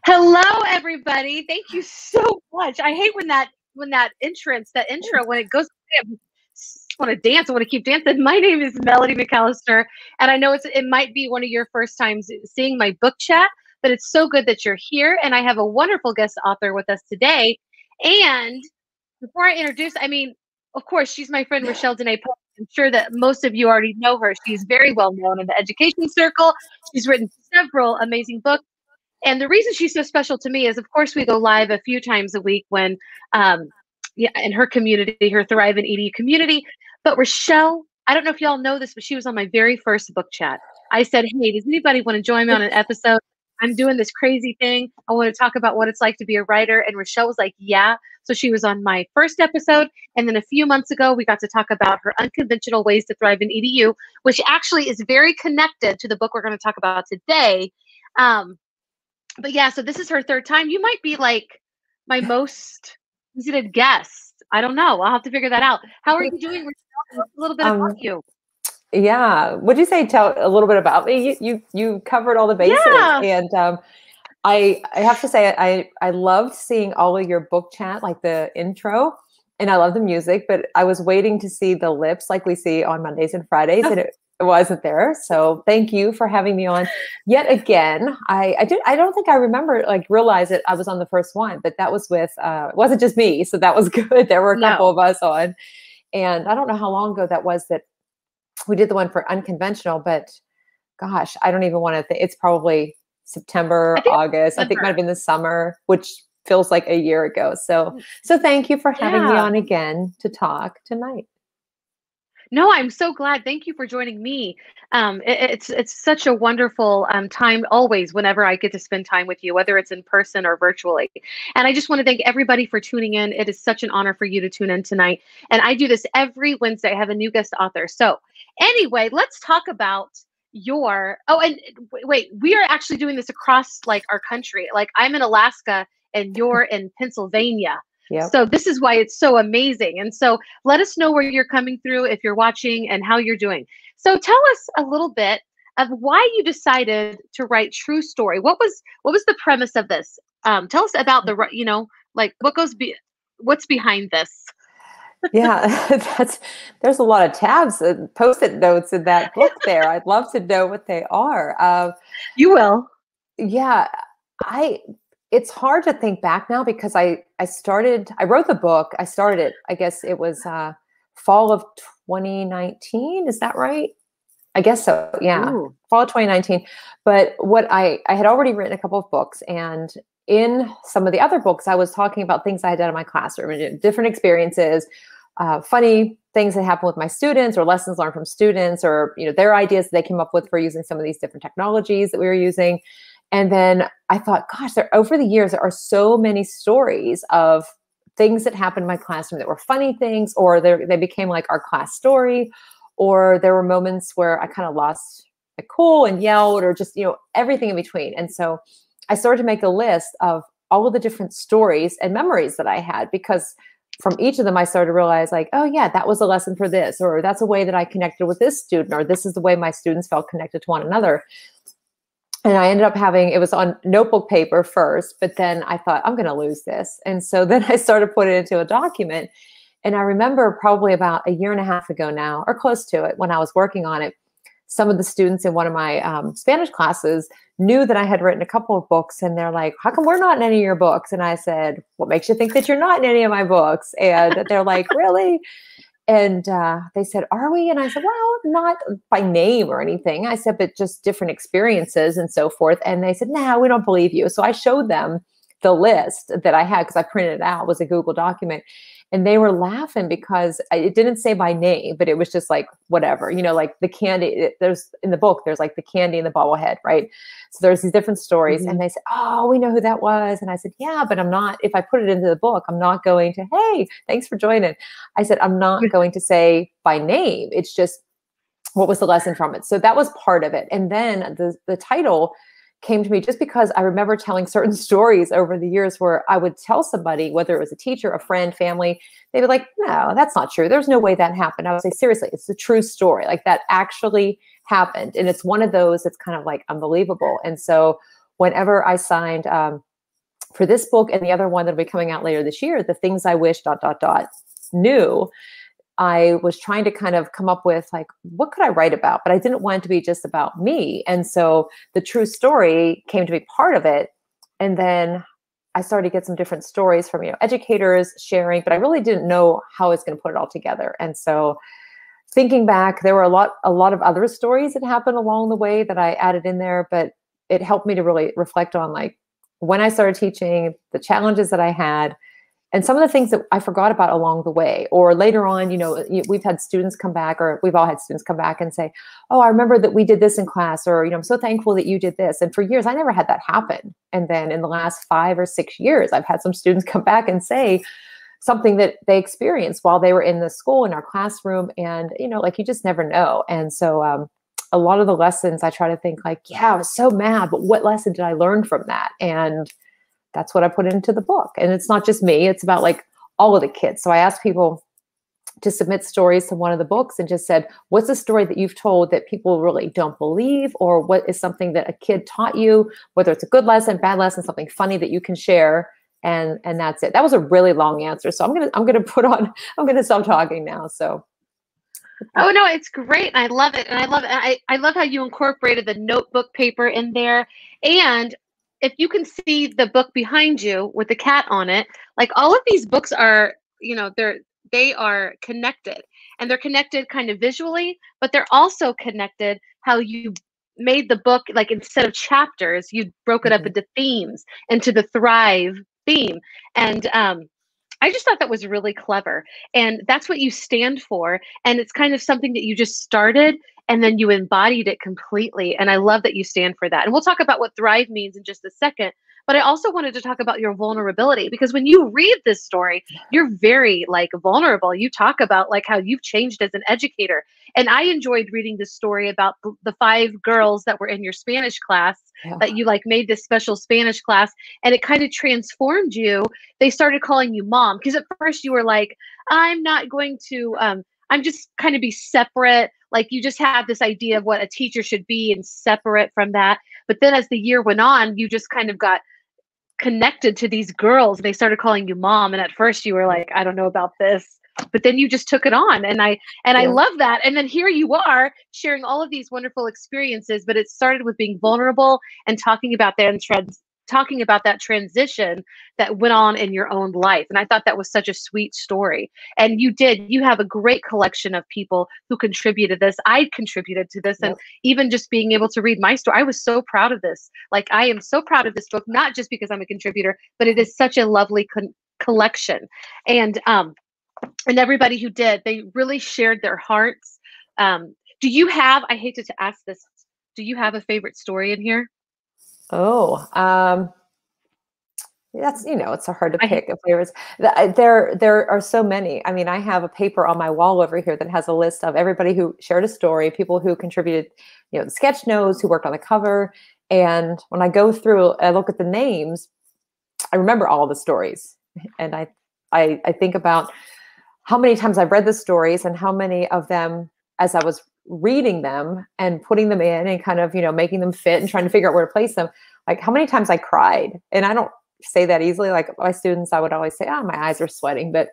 Hello, everybody. Thank you so much. I hate when that intro when it goes. I just want to dance. I want to keep dancing. My name is Melody McAllister, and I know it might be one of your first times seeing my book chat, but it's so good that you're here. And I have a wonderful guest author with us today. And before I introduce, of course, she's my friend Rachelle Dene Poth. I'm sure that most of you already know her. She's very well known in the education circle. She's written several amazing books. And the reason she's so special to me is, of course, we go live a few times a week when, in her community, her Thrive and EDU community. But Rachelle, I don't know if y'all know this, but she was on my very first book chat. I said, hey, does anybody want to join me on an episode? I'm doing this crazy thing. I want to talk about what it's like to be a writer. And Rachelle was like, yeah. So she was on my first episode. And then a few months ago, we got to talk about her unconventional ways to thrive in EDU, which actually is very connected to the book we're going to talk about today. But yeah, so this is her third time. You might be like my most visited guest. I don't know. I'll have to figure that out. How are you doing? A little bit about you. Yeah. What'd you say? Tell a little bit about me. You covered all the bases. Yeah. And I have to say, I loved seeing all of your book chat, like the intro, and I love the music, but I was waiting to see the lips like we see on Mondays and Fridays. And it wasn't there. So thank you for having me on yet again. I don't think I remember realize it. I was on the first one, but that was with, it wasn't just me. So that was good. There were a couple of us on, and I don't know how long ago that was that we did the one for unconventional, but gosh, I don't even want to think. It's probably September, August. I think it might've been the summer, which feels like a year ago. So thank you for having me on again to talk tonight. No, I'm so glad. Thank you for joining me. It's such a wonderful time always whenever I get to spend time with you, whether it's in person or virtually. And I just want to thank everybody for tuning in. It is such an honor for you to tune in tonight. And I do this every Wednesday. I have a new guest author. So anyway, let's talk about and wait, we are actually doing this across our country. Like I'm in Alaska and you're in Pennsylvania. Yep. So this is why it's so amazing. And so let us know where you're coming through if you're watching and how you're doing. So tell us a little bit of why you decided to write True Story. What was the premise of this? Tell us about what's behind this. Yeah, there's a lot of tabs, Post-it notes in that book there. I'd love to know what they are. You will. Yeah, it's hard to think back now because I wrote the book. I started it, I guess it was fall of 2019. Is that right? I guess so. Yeah. Ooh. Fall of 2019. But what I had already written a couple of books, and in some of the other books, I was talking about things I had done in my classroom, different experiences, funny things that happened with my students or lessons learned from students, or, their ideas that they came up with for using some of these different technologies that we were using. And then I thought, gosh, over the years, there are so many stories of things that happened in my classroom that were funny things, or they became like our class story, or there were moments where I kind of lost my cool and yelled, or just, everything in between. And so I started to make a list of all of the different stories and memories that I had, because from each of them, I started to realize oh yeah, that was a lesson for this, or that's a way that I connected with this student, or this is the way my students felt connected to one another. And I ended up it was on notebook paper first, but then I thought, I'm going to lose this. And so then I started putting it into a document. And I remember probably about a year and a half ago now, or close to it, when I was working on it, some of the students in one of my Spanish classes knew that I had written a couple of books, and they're like, how come we're not in any of your books? And I said, what makes you think that you're not in any of my books? And they're like, really? And they said, are we? And I said, well, not by name or anything. I said, but just different experiences and so forth. And they said, no, we don't believe you. So I showed them the list that I had, because I printed it out. It was a Google document. And they were laughing because it didn't say by name, but it was just like, whatever, like the candy, there's in the book, there's like the candy and the bobblehead, right? So there's these different stories. Mm-hmm. And they said, oh, we know who that was. And I said, yeah, but I'm not, if I put it into the book, I'm not going to, hey, thanks for joining. I said, I'm not going to say by name. It's just, what was the lesson from it? So that was part of it. And then the title came to me just because I remember telling certain stories over the years where I would tell somebody, whether it was a teacher, a friend, family, they'd be like, no, that's not true. There's no way that happened. I would say, seriously, it's a true story. Like that actually happened. And it's one of those that's kind of like unbelievable. And so whenever I signed for this book and the other one that'll be coming out later this year, The Things I Wish ... knew, I was trying to kind of come up with like, what could I write about? But I didn't want it to be just about me. And so the true story came to be part of it. And then I started to get some different stories from, educators sharing, but I really didn't know how I was going to put it all together. And so thinking back, there were a lot of other stories that happened along the way that I added in there, but it helped me to really reflect on like when I started teaching, the challenges that I had, and some of the things that I forgot about along the way. Or later on, we've had students come back, or we've all had students come back and say, oh, I remember that we did this in class, or, I'm so thankful that you did this. And for years, I never had that happen. And then in the last 5 or 6 years, I've had some students come back and say something that they experienced while they were in the school, in our classroom. And, like, you just never know. And so a lot of the lessons I try to think like, yeah, I was so mad, but what lesson did I learn from that? And that's what I put into the book. And it's not just me, it's about like all of the kids. So I asked people to submit stories to one of the books and just said, what's a story that you've told that people really don't believe? Or what is something that a kid taught you, whether it's a good lesson, bad lesson, something funny that you can share. And that's it. That was a really long answer. So I'm gonna stop talking now. So. Oh no, it's great. I love it. And I love how you incorporated the notebook paper in there. And if you can see the book behind you with the cat on it, like all of these books are, they are connected, and they're connected kind of visually, but they're also connected how you made the book, like instead of chapters, you broke it up into themes, into the Thrive theme. And I just thought that was really clever. And that's what you stand for. And it's kind of something that you just started and then you embodied it completely. And I love that you stand for that. And we'll talk about what Thrive means in just a second. But I also wanted to talk about your vulnerability, because when you read this story, you're very like vulnerable. You talk about like how you've changed as an educator. And I enjoyed reading this story about the 5 girls that were in your Spanish class, that you like made this special Spanish class, and it kind of transformed you. They started calling you mom, because at first you were like, I'm not going to, I'm just kind of be separate. Like you just had this idea of what a teacher should be and separate from that. But then as the year went on, you just kind of got connected to these girls. They started calling you mom. And at first you were like, I don't know about this, but then you just took it on. And I love that. And then here you are sharing all of these wonderful experiences, but it started with being vulnerable and talking about that transition that went on in your own life. And I thought that was such a sweet story. And you have a great collection of people who contributed this. I contributed to this. And even just being able to read my story, I was so proud of this. Like, I am so proud of this book, not just because I'm a contributor, but it is such a lovely collection. And everybody who did, they really shared their hearts. Do you have, I hate to ask this, do you have a favorite story in here? Oh, that's, it's hard to pick favorites. There are so many. I mean, I have a paper on my wall over here that has a list of everybody who shared a story, people who contributed, the sketch notes, who worked on the cover. And when I go through, I look at the names, I remember all the stories. And I think about how many times I've read the stories and how many of them, as I was reading them and putting them in and kind of, making them fit and trying to figure out where to place them, like how many times I cried. And I don't say that easily. Like my students, I would always say, oh, my eyes are sweating. But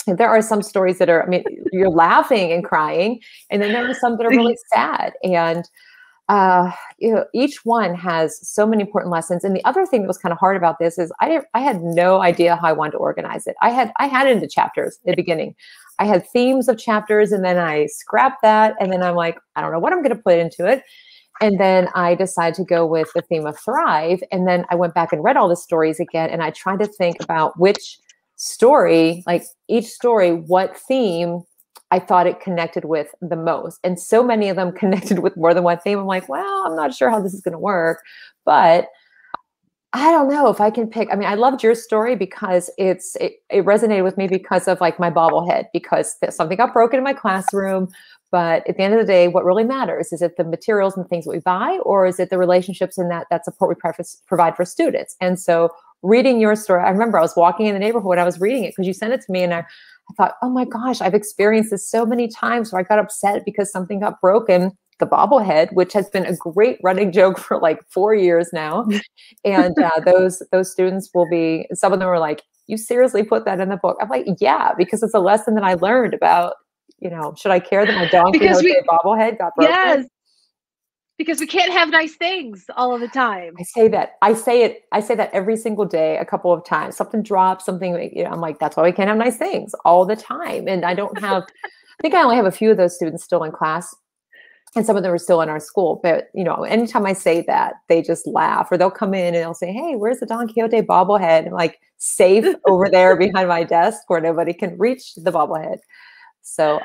there are some stories that are, you're laughing and crying. And then there are some that are really sad. And, each one has so many important lessons. And the other thing that was kind of hard about this is I had no idea how I wanted to organize it. I had it into chapters at the beginning. I had themes of chapters, and then I scrapped that. And then I'm like, I don't know what I'm going to put into it. And then I decided to go with the theme of Thrive. And then I went back and read all the stories again. And I tried to think about which story, like each story, what theme I thought it connected with the most. And so many of them connected with more than one theme. I'm like, well, I'm not sure how this is going to work, but I don't know if I can pick. I loved your story because it resonated with me because of like my bobblehead, because something got broken in my classroom. But at the end of the day, what really matters is it the materials and things that we buy, or is it the relationships and that support we provide for students? And so reading your story, I remember I was walking in the neighborhood when I was reading it because you sent it to me, and I thought, oh my gosh, I've experienced this so many times where I got upset because something got broken the bobblehead, which has been a great running joke for like 4 years now. And those students will be, some of them are like, you seriously put that in the book? I'm like, yeah, because it's a lesson that I learned about, should I care that my Don Quixote bobblehead got broken? Yes, because we can't have nice things all of the time. I say that every single day, a couple of times. Something drops, something, I'm like, that's why we can't have nice things all the time. And I don't have, I think I only have a few of those students still in class. And some of them are still in our school. But, anytime I say that, they just laugh, or they'll come in and they'll say, hey, where's the Don Quixote bobblehead? I'm like, safe over there behind my desk where nobody can reach the bobblehead. So,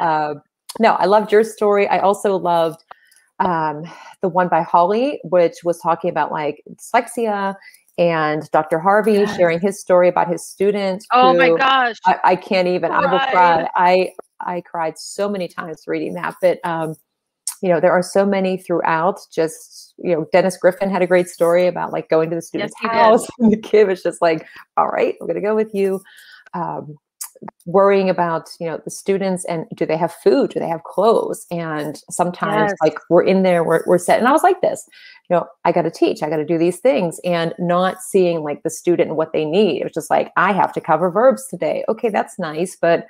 no, I loved your story. I also loved the one by Holly, which was talking about like dyslexia, and Dr. Harvey sharing his story about his student. Oh my gosh. I can't even, I will cry. I cried so many times reading that, but, there are so many throughout. Just, Dennis Griffin had a great story about like going to the student's house, and the kid was just like, all right, I'm going to go with you. Worrying about, the students, and do they have food? Do they have clothes? And sometimes like we're in there, we're set. And I was like this, I got to teach, I got to do these things, and not seeing like the student and what they need. It was just like, I have to cover verbs today. Okay, that's nice, but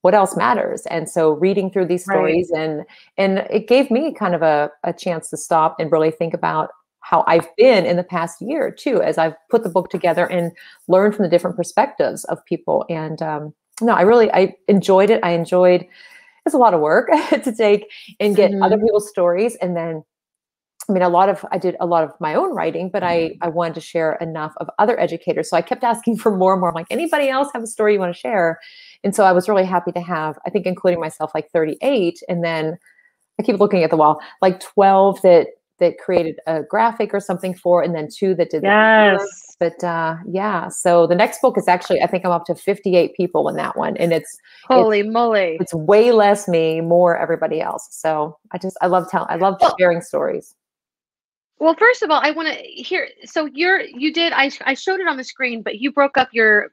what else matters? And so reading through these stories, and it gave me kind of a chance to stop and really think about how I've been in the past year too, as I've put the book together and learned from the different perspectives of people. And no, I enjoyed it. It's a lot of work to take and get other people's stories. And then, I did a lot of my own writing, but I wanted to share enough of other educators. So I kept asking for more and more. I'm like, anybody else have a story you want to share? And so I was really happy to have, I think, including myself, like 38. And then I keep looking at the wall, like 12 that created a graphic or something for, and then 2 that did the book. But so the next book is actually, I think I'm up to 58 people in that one. And holy moly. It's way less me, more everybody else. So I love sharing stories. Well, first of all, I want to hear, so I showed it on the screen, but you broke up your,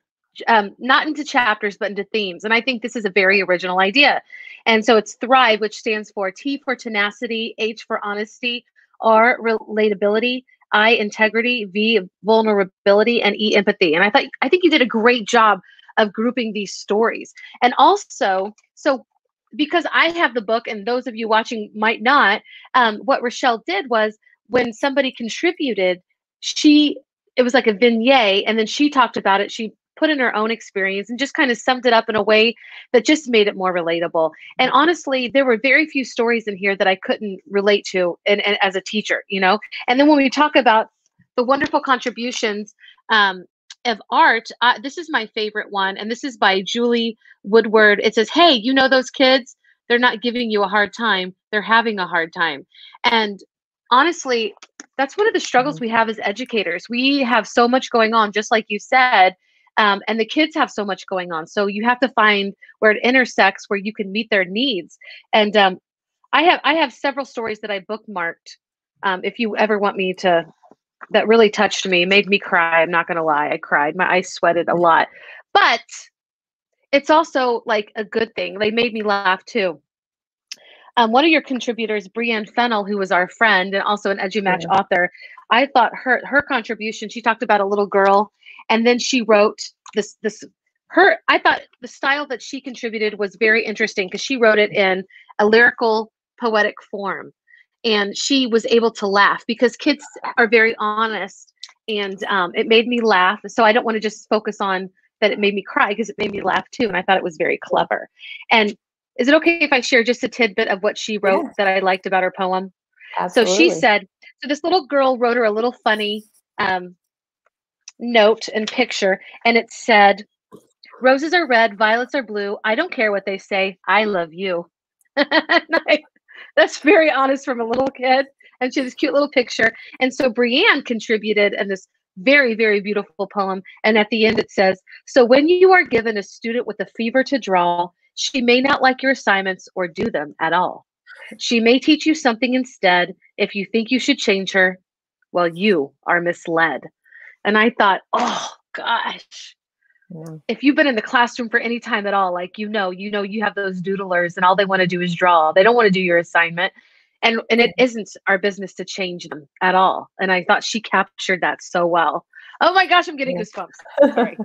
not into chapters, but into themes. And I think this is a very original idea. And so it's Thrive, which stands for T for tenacity, H for honesty, R, relatability, I, integrity, V, vulnerability, and E, empathy. And I think you did a great job of grouping these stories. And also, so because I have the book and those of you watching might not, what Rachelle did was, when somebody contributed, it was like a vignette, and then she talked about it. She put in her own experience and just kind of summed it up in a way that just made it more relatable. And honestly, there were very few stories in here that I couldn't relate to and as a teacher, And then when we talk about the wonderful contributions of art, this is my favorite one, and this is by Julie Woodward. It says, hey, those kids? They're not giving you a hard time. They're having a hard time. And honestly, that's one of the struggles we have as educators. We have so much going on, just like you said, and the kids have so much going on. So you have to find where it intersects, where you can meet their needs. And I have several stories that I bookmarked. If you ever want me to, that really touched me, made me cry. I'm not going to lie. I cried. My eyes sweated a lot. But it's also like a good thing. They made me laugh too. One of your contributors, Brianne Fennell, who was our friend and also an EduMatch author, I thought her contribution, she talked about a little girl, and then she wrote I thought the style that she contributed was very interesting, because she wrote it in a lyrical, poetic form. And she was able to laugh, because kids are very honest, and it made me laugh. So I don't want to just focus on that it made me cry, because it made me laugh too. And I thought it was very clever. And is it okay if I share just a tidbit of what she wrote that I liked about her poem? Absolutely. So she said, so this little girl wrote her a little funny note and picture, and it said, roses are red, violets are blue. I don't care what they say. I love you. That's very honest from a little kid. And she had this cute little picture. And so Brianne contributed in this very, very beautiful poem. And at the end it says, so when you are given a student with a fever to draw, she may not like your assignments or do them at all. She may teach you something instead. If you think you should change her, well, you are misled. And I thought, oh gosh, Yeah. if you've been in the classroom for any time at all, like, you have those doodlers and all they want to do is draw. They don't want to do your assignment. And it isn't our business to change them at all. And I thought she captured that so well. Oh my gosh, I'm getting goosebumps. Sorry.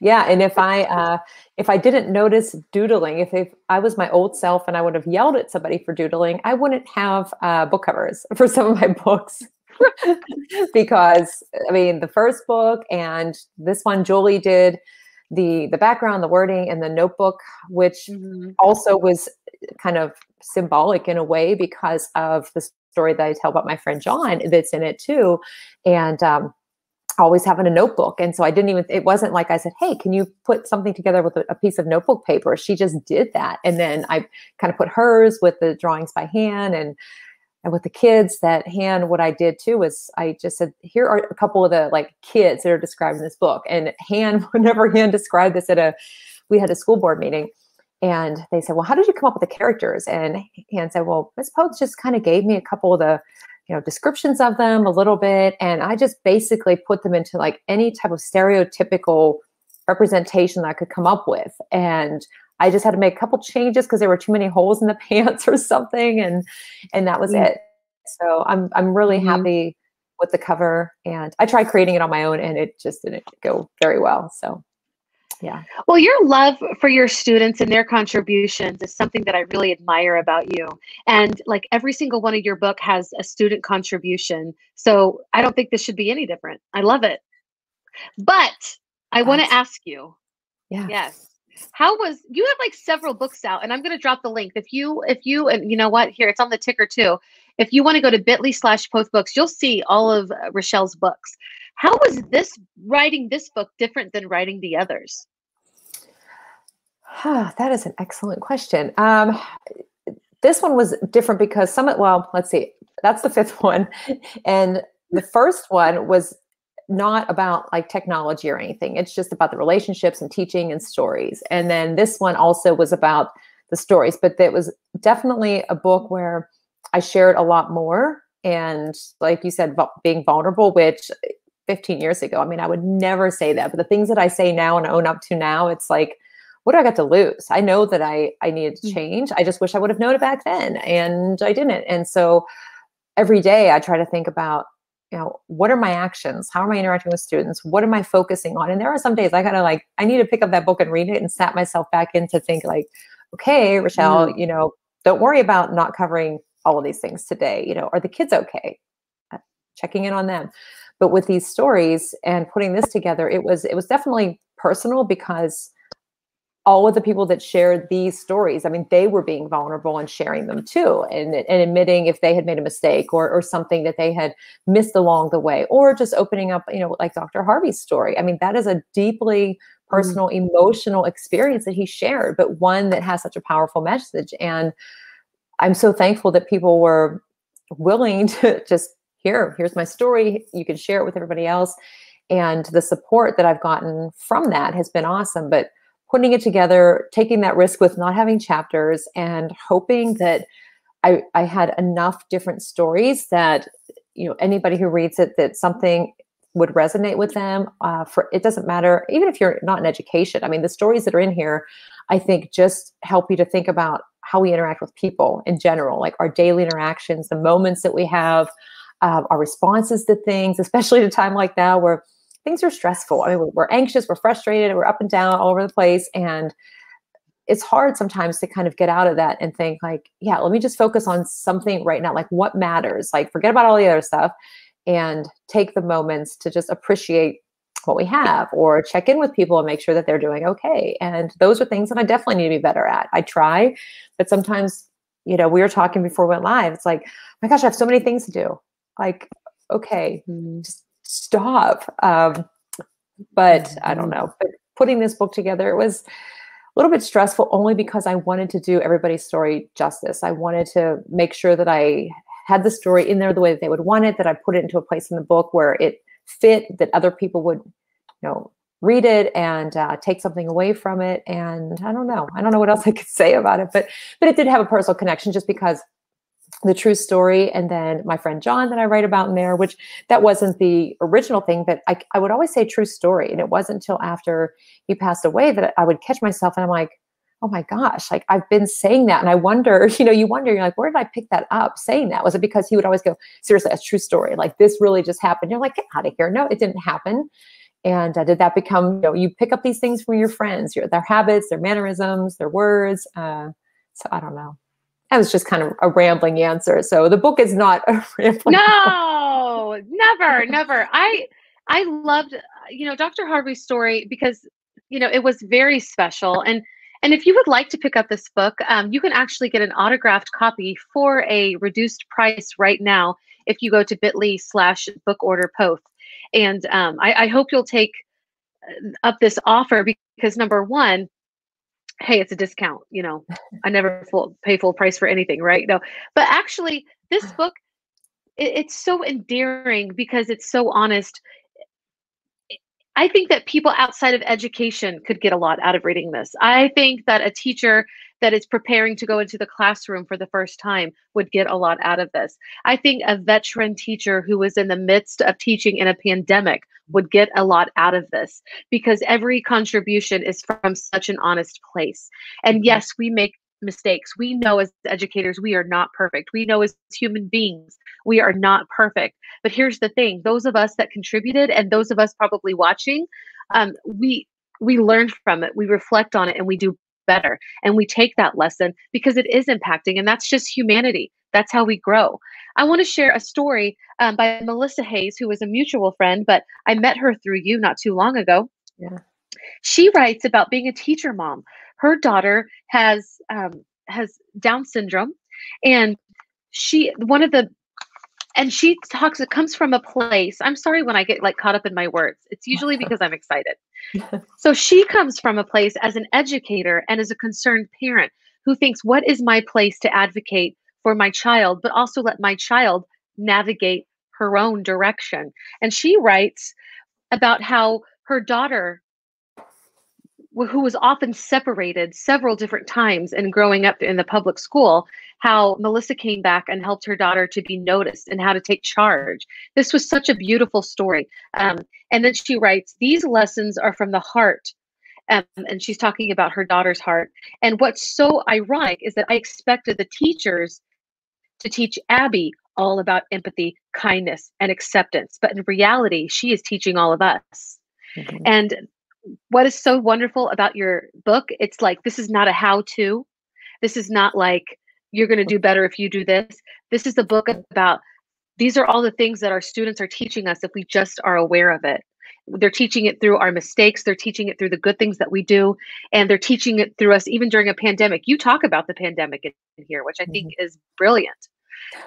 Yeah, and if I didn't notice doodling, if I was my old self and I would have yelled at somebody for doodling, I wouldn't have book covers for some of my books. Because I mean, the first book and this one, Julie did the background, the wording, and the notebook, which also was kind of symbolic in a way because of the story that I tell about my friend John that's in it too. And always having a notebook. And so it wasn't like I said, hey, can you put something together with a piece of notebook paper? She just did that. And then I kind of put hers with the drawings by hand and with the kids that hand. What I did too was I just said, here are a couple of the like kids that are described in this book. And whenever Han described this we had a school board meeting, and they said, well, how did you come up with the characters? And Han said, well, Miss Poth just kind of gave me a couple of the descriptions of them a little bit. And I just basically put them into like any type of stereotypical representation that I could come up with. And I just had to make a couple changes because there were too many holes in the pants or something. And that was it. So I'm really happy with the cover, and I tried creating it on my own and it just didn't go very well. So yeah. Well, your love for your students and their contributions is something that I really admire about you. And like every single one of your book has a student contribution. So I don't think this should be any different. I love it. But I want to ask you. Yeah. Yes. You have like several books out, and I'm going to drop the link. If you, and you know what, here, it's on the ticker too. If you want to go to bit.ly/PothBooks, you'll see all of Rachelle's books. How was writing this book different than writing the others? That is an excellent question. This one was different because let's see, that's the fifth one. And the first one was not about like technology or anything. It's just about the relationships and teaching and stories. And then this one also was about the stories, but it was definitely a book where I shared a lot more. And like you said, being vulnerable, which 15 years ago, I mean, I would never say that, but the things that I say now and own up to now, it's like, what do I got to lose? I know that I needed to change. I just wish I would have known it back then, and I didn't. And so every day I try to think about, what are my actions? How am I interacting with students? What am I focusing on? And there are some days I need to pick up that book and read it and snap myself back in to think like, okay, Rachelle, don't worry about not covering all of these things today. Are the kids okay? Checking in on them. But with these stories and putting this together, it was definitely personal because all of the people that shared these stories, I mean, they were being vulnerable and sharing them too, and admitting if they had made a mistake or something that they had missed along the way, or just opening up, like Dr. Harvey's story. I mean, that is a deeply personal, emotional experience that he shared, but one that has such a powerful message. And I'm so thankful that people were willing to just, here's my story. You can share it with everybody else. And the support that I've gotten from that has been awesome. But putting it together, taking that risk with not having chapters, and hoping that I had enough different stories that, anybody who reads it, that something would resonate with them. It doesn't matter, even if you're not in education. I mean, the stories that are in here, I think, just help you to think about how we interact with people in general, like our daily interactions, the moments that we have, our responses to things, especially at a time like now where things are stressful. I mean, we're anxious, we're frustrated, we're up and down all over the place. And it's hard sometimes to kind of get out of that and think like, yeah, let me just focus on something right now. Like what matters, like forget about all the other stuff and take the moments to just appreciate what we have, or check in with people and make sure that they're doing okay. And those are things that I definitely need to be better at. I try, but sometimes, we were talking before we went live. It's like, oh my gosh, I have so many things to do. Like, okay, just stop. But I don't know. But putting this book together, it was a little bit stressful only because I wanted to do everybody's story justice. I wanted to make sure that I had the story in there the way that they would want it, that I put it into a place in the book where it fit, that other people would, read it and take something away from it. And I don't know what else I could say about it, but it did have a personal connection just because the true story. And then my friend John that I write about in there, which that wasn't the original thing, but I would always say true story. And it wasn't until after he passed away that I would catch myself and I'm like, oh my gosh, like I've been saying that. And I wonder, you wonder, you're like, where did I pick that up saying that? Was it because he would always go, seriously, that's true story. Like this really just happened. You're like, get out of here. No, it didn't happen. And did that become, you pick up these things from your friends, their habits, their mannerisms, their words. So I don't know. That was just kind of a rambling answer. So the book is not a rambling. No, never. I loved, Dr. Harvey's story because, it was very special. And if you would like to pick up this book, you can actually get an autographed copy for a reduced price right now if you go to bit.ly/bookorderpoth. And I hope you'll take up this offer because number one, hey, it's a discount. I never pay full price for anything, right? No, but actually, this book, it's so endearing because it's so honest. I think that people outside of education could get a lot out of reading this. I think that a teacher that is preparing to go into the classroom for the first time would get a lot out of this. I think a veteran teacher who was in the midst of teaching in a pandemic would get a lot out of this because every contribution is from such an honest place. And yes, we make mistakes. We know as educators, we are not perfect. We know as human beings, we are not perfect. But here's the thing, those of us that contributed and those of us probably watching, we learn from it, we reflect on it, and we do better. And we take that lesson because it is impacting, and that's just humanity. That's how we grow. I want to share a story by Melissa Hayes, who was a mutual friend, but I met her through you not too long ago. Yeah. She writes about being a teacher mom. Her daughter has Down syndrome, and she talks. It comes from a place. I'm sorry when I get caught up in my words. It's usually because I'm excited. So she comes from a place as an educator and as a concerned parent who thinks, what is my place to advocate for my child, but also let my child navigate her own direction. And she writes about how her daughter, who was often separated several different times and growing up in the public school, how Melissa came back and helped her daughter to be noticed and how to take charge. This was such a beautiful story. And then she writes, these lessons are from the heart. And she's talking about her daughter's heart. And what's so ironic is that I expected the teachers to teach Abby all about empathy, kindness, and acceptance. But in reality, she is teaching all of us. Mm-hmm. And what is so wonderful about your book, it's like, this is not a how-to. This is not like, you're going to do better if you do this. This is the book about, these are all the things that our students are teaching us if we just are aware of it. They're teaching it through our mistakes. They're teaching it through the good things that we do. And they're teaching it through us even during a pandemic. You talk about the pandemic in here, which I think is brilliant.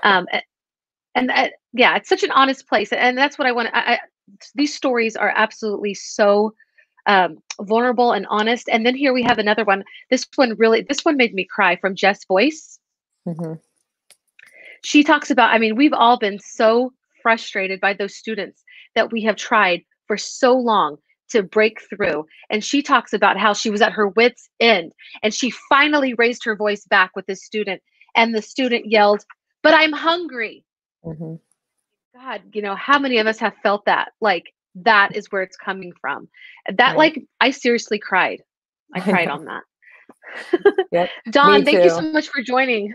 Yeah, it's such an honest place. And that's what I want. These stories are absolutely so vulnerable and honest. And then here we have another one. This one made me cry, from Jess Boyce. Mm-hmm. She talks about, we've all been so frustrated by those students that we have tried for so long to break through. And she talks about how she was at her wit's end and she finally raised her voice back with this student, and the student yelled, "But I'm hungry." Mm-hmm. God, how many of us have felt that? Like, that is where it's coming from. That, right. I seriously cried. I cried on that. Yep. Dawn, thank you so much for joining.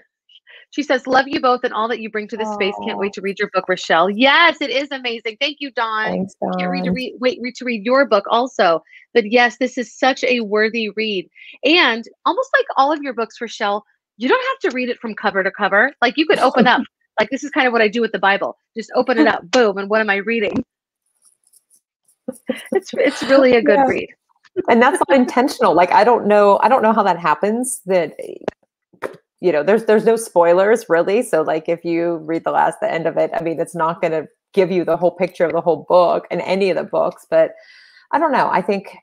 She says, love you both and all that you bring to this space. Can't wait to read your book, Rachelle. Yes, it is amazing. Thank you, Dawn. Thanks, Dawn. Can't wait to read your book also. But yes, this is such a worthy read. And almost like all of your books, Rachelle, you don't have to read it from cover to cover. Like, you could open up. Like, this is kind of what I do with the Bible. Just open it up, boom, and what am I reading? It's really a good read. And that's not intentional. Like, I don't know how that happens. That, there's no spoilers really. So like, if you read the end of it, it's not going to give you the whole picture of the whole book and any of the books. But I don't know. I think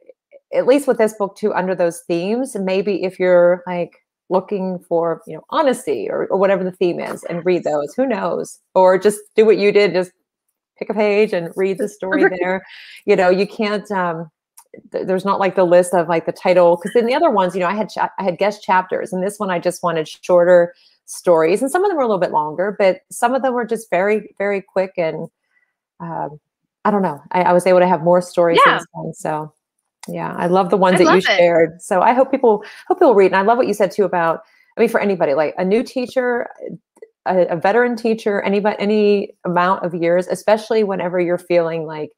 at least with this book too, under those themes, maybe if you're like looking for, honesty or whatever the theme is, and read those, who knows, or just do what you did, just pick a page and read the story there. You can't, there's not like the list of like the title, because in the other ones, I had guest chapters, and this one I just wanted shorter stories, and some of them were a little bit longer, but some of them were just very, very quick. And I don't know, I was able to have more stories than Yeah, some. So yeah, I love the ones I that you love it. shared. So I hope people read. And I love what you said too about, I mean, for anybody, like a new teacher, a veteran teacher, anybody, any amount of years, especially whenever you're feeling like,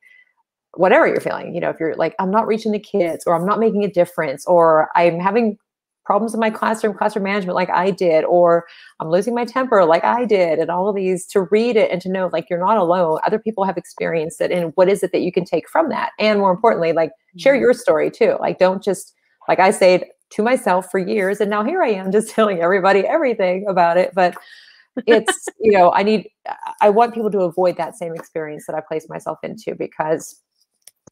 whatever you're feeling, you know, if you're like, I'm not reaching the kids, or I'm not making a difference, or I'm having problems in my classroom management like I did, or I'm losing my temper like I did, and all of these, to read it and to know like you're not alone. Other people have experienced it, and what is it that you can take from that? And more importantly, like share your story too. Like don't just, like I say to myself for years, and now here I am just telling everybody everything about it. But it's, you know, I want people to avoid that same experience that I placed myself into, because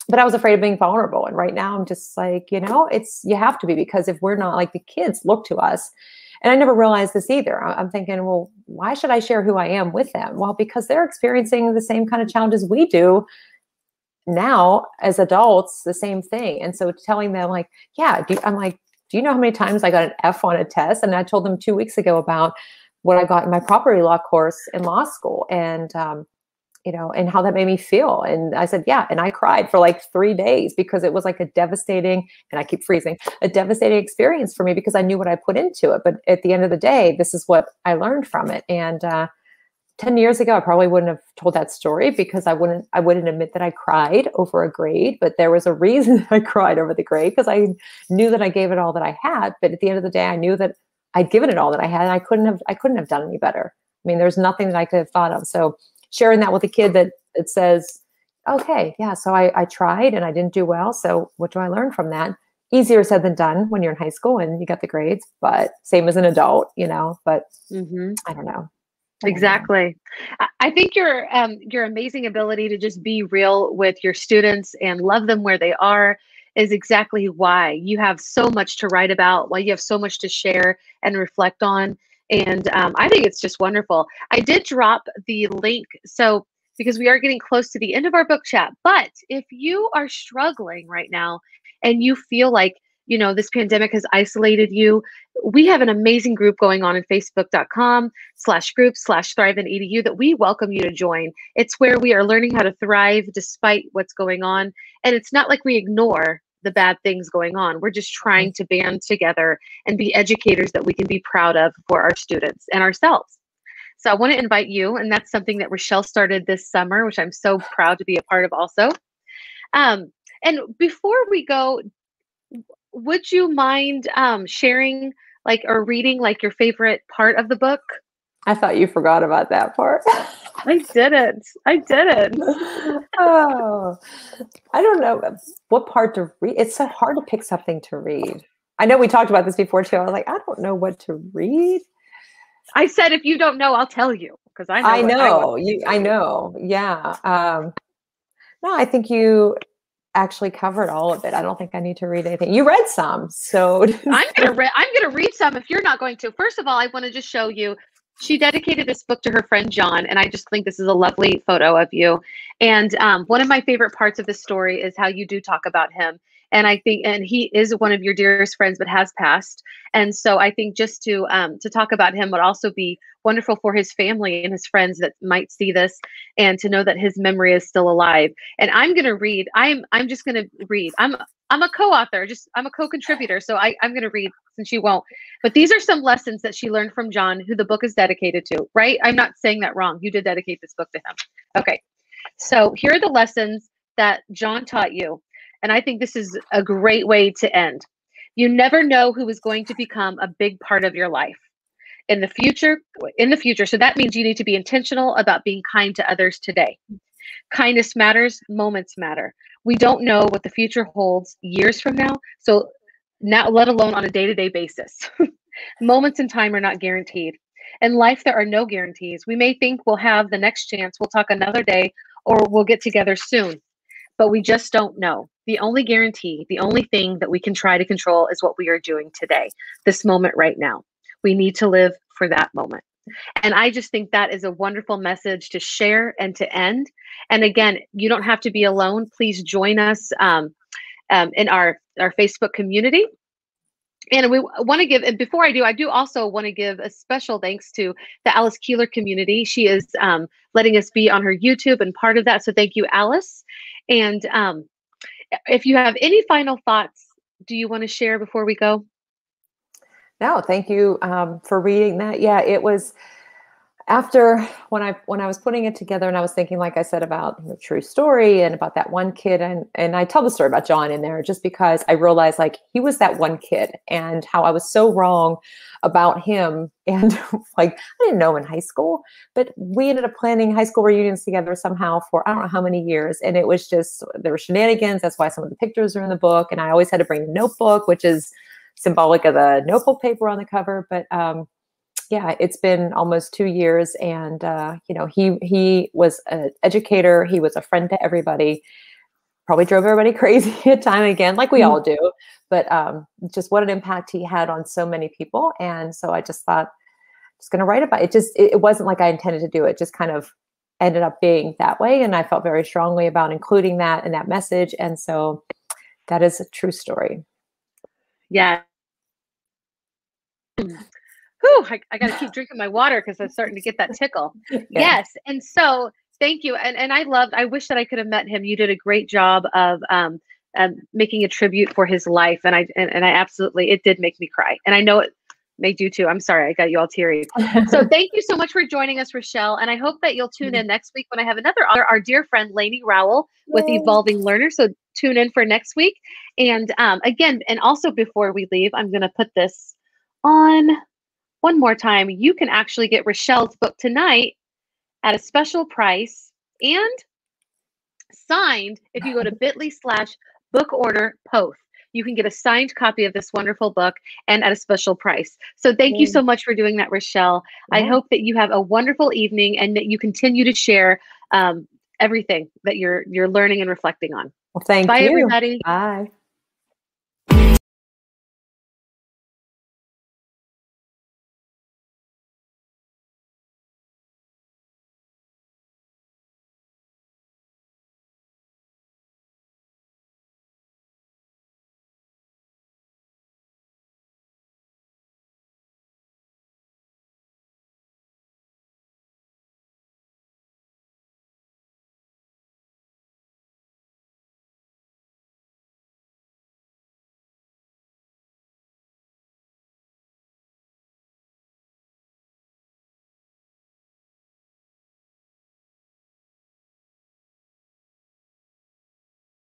but I was afraid of being vulnerable. And right now I'm just like, you know, you have to be, because if we're not, like, the kids look to us. And I never realized this either. I'm thinking, well, why should I share who I am with them? Well, because they're experiencing the same kind of challenges we do now as adults, the same thing. And so telling them like, yeah, I'm like, do you know how many times I got an F on a test? And I told them 2 weeks ago about what I got in my property law course in law school. And, you know, and how that made me feel. And I said, yeah. And I cried for like 3 days, because it was like a devastating, and I keep freezing, a devastating experience for me, because I knew what I put into it. But at the end of the day, this is what I learned from it. And 10 years ago, I probably wouldn't have told that story, because I wouldn't admit that I cried over a grade, but there was a reason I cried over the grade, because I knew that I gave it all that I had. But at the end of the day, I knew that I'd given it all that I had, and I couldn't have done any better. I mean, there's nothing that I could have thought of. So sharing that with a kid, that it says, okay, yeah, so I tried and I didn't do well. So what do I learn from that? Easier said than done when you're in high school and you got the grades, but same as an adult, you know, but I don't know. Exactly. I think your amazing ability to just be real with your students and love them where they are is exactly why you have so much to write about, why you have so much to share and reflect on. And I think it's just wonderful. I did drop the link, so because we are getting close to the end of our book chat. But if you are struggling right now and you feel like, you know, this pandemic has isolated you, we have an amazing group going on in facebook.com/group/thrive.edu that we welcome you to join. It's where we are learning how to thrive despite what's going on. And it's not like we ignore the bad things going on. We're just trying to band together and be educators that we can be proud of for our students and ourselves. So I want to invite you, and that's something that Rachelle started this summer, which I'm so proud to be a part of also. And before we go, would you mind sharing like or reading like your favorite part of the book? I thought you forgot about that part. I didn't. I didn't. Oh, I don't know what part to read. It's so hard to pick something to read. I know we talked about this before too. I was like, I don't know what to read. I said, if you don't know, I'll tell you, because I know. I know. Yeah. No, I think you actually covered all of it. I don't think I need to read anything. You read some, so I'm gonna read some if you're not going to. First of all, I want to just show you. She dedicated this book to her friend John, and I just think this is a lovely photo of you. And one of my favorite parts of the story is how you do talk about him. And I think, and he is one of your dearest friends, but has passed. And so I think just to talk about him would also be wonderful for his family and his friends that might see this, and to know that his memory is still alive. And I'm gonna read. I'm just gonna read. I'm a co-author. I'm a co-contributor. So I'm gonna read since you won't. But these are some lessons that she learned from John, who the book is dedicated to, right? I'm not saying that wrong. You did dedicate this book to him. Okay. So here are the lessons that John taught you. And I think this is a great way to end. You never know who is going to become a big part of your life in the future. So that means you need to be intentional about being kind to others today. Kindness matters, moments matter. We don't know what the future holds years from now. So now, let alone on a day-to-day basis. Moments in time are not guaranteed. In life, there are no guarantees. We may think we'll have the next chance, we'll talk another day, or we'll get together soon, but we just don't know. The only guarantee, the only thing that we can try to control is what we are doing today, this moment right now. We need to live for that moment. And I just think that is a wonderful message to share and to end. And again, you don't have to be alone. Please join us in our Facebook community. And we want to give, and before I do also want to give a special thanks to the Alice Keeler community. She is letting us be on her YouTube and part of that. So thank you, Alice. And if you have any final thoughts, do you want to share before we go? No, thank you for reading that. Yeah, it was after when I was putting it together, and I was thinking, like I said, about the true story and about that one kid, and I tell the story about John in there just because I realized like he was that one kid and how I was so wrong about him. And like I didn't know him in high school, but we ended up planning high school reunions together somehow for I don't know how many years, and it was just there were shenanigans. That's why some of the pictures are in the book, and I always had to bring a notebook, which is symbolic of the notebook paper on the cover, but yeah, it's been almost 2 years, and you know, he was an educator. He was a friend to everybody. Probably drove everybody crazy at time again, like we all do. But just what an impact he had on so many people, and so I just thought, just going to write about it. It wasn't like I intended to do it. Just kind of ended up being that way, and I felt very strongly about including that in that message, and so that is a true story. Yeah. Whew, I got to keep drinking my water because I'm starting to get that tickle. Yeah. Yes. And so thank you. And I wish that I could have met him. You did a great job of making a tribute for his life. And I absolutely, it did make me cry. And I know it made you too. I'm sorry, I got you all teary. So thank you so much for joining us, Rachelle. And I hope that you'll tune in next week when I have another author, our dear friend, Lainey Rowell with Evolving Learner. So tune in for next week. And again, and also before we leave, I'm going to put this on one more time. You can actually get Rachelle's book tonight at a special price and signed if you go to bit.ly/bookorderpoth. You can get a signed copy of this wonderful book and at a special price. So thank you so much for doing that, Rachelle. I hope that you have a wonderful evening and that you continue to share everything that you're learning and reflecting on. Well, thank you. Bye, everybody. Bye.